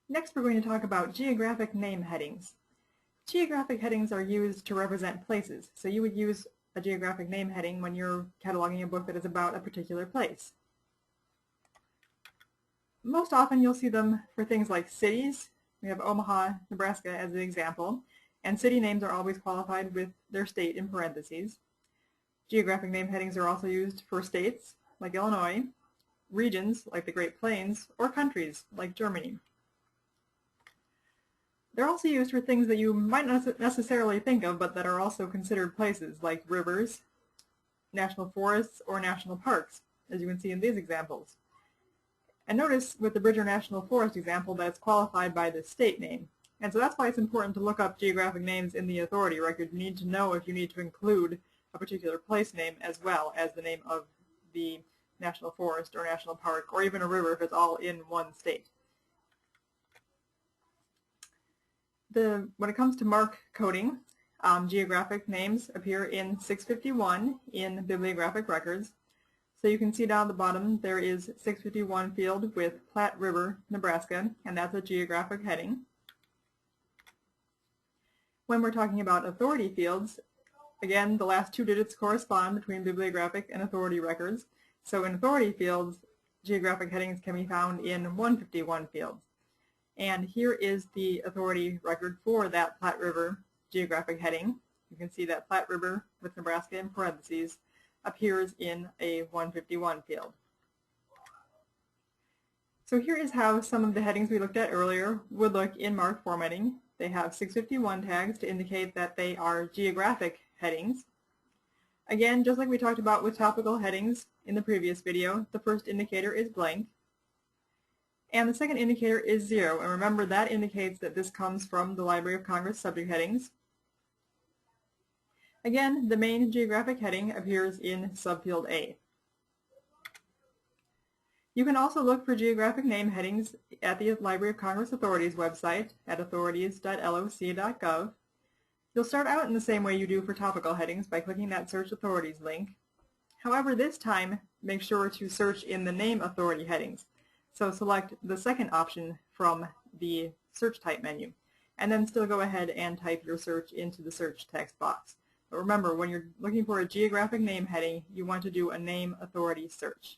Next, we're going to talk about geographic name headings. Geographic headings are used to represent places, so you would use a geographic name heading when you're cataloging a book that is about a particular place. Most often you'll see them for things like cities. We have Omaha, Nebraska as an example, and city names are always qualified with their state in parentheses. Geographic name headings are also used for states, like Illinois, regions, like the Great Plains, or countries, like Germany. They're also used for things that you might not necessarily think of, but that are also considered places, like rivers, national forests, or national parks, as you can see in these examples. And notice with the Bridger National Forest example that it's qualified by the state name. And so that's why it's important to look up geographic names in the authority record. You need to know if you need to include a particular place name as well as the name of the national forest or national park, or even a river if it's all in one state. When it comes to mark coding, geographic names appear in 651 in bibliographic records. So you can see down at the bottom there is 651 field with Platte River, Nebraska, and that's a geographic heading. When we're talking about authority fields, again, the last two digits correspond between bibliographic and authority records. So in authority fields, geographic headings can be found in 151 fields. And here is the authority record for that Platte River geographic heading. You can see that Platte River with Nebraska in parentheses appears in a 151 field. So here is how some of the headings we looked at earlier would look in marked formatting. They have 651 tags to indicate that they are geographic headings. Again, just like we talked about with topical headings in the previous video, the first indicator is blank. And the second indicator is 0, and remember that indicates that this comes from the Library of Congress subject headings. Again, the main geographic heading appears in subfield A. You can also look for geographic name headings at the Library of Congress Authorities website at authorities.loc.gov. You'll start out in the same way you do for topical headings by clicking that Search Authorities link. However, this time, make sure to search in the Name Authority headings. So select the second option from the search type menu, and then still go ahead and type your search into the search text box. But remember, when you're looking for a geographic name heading, you want to do a name authority search.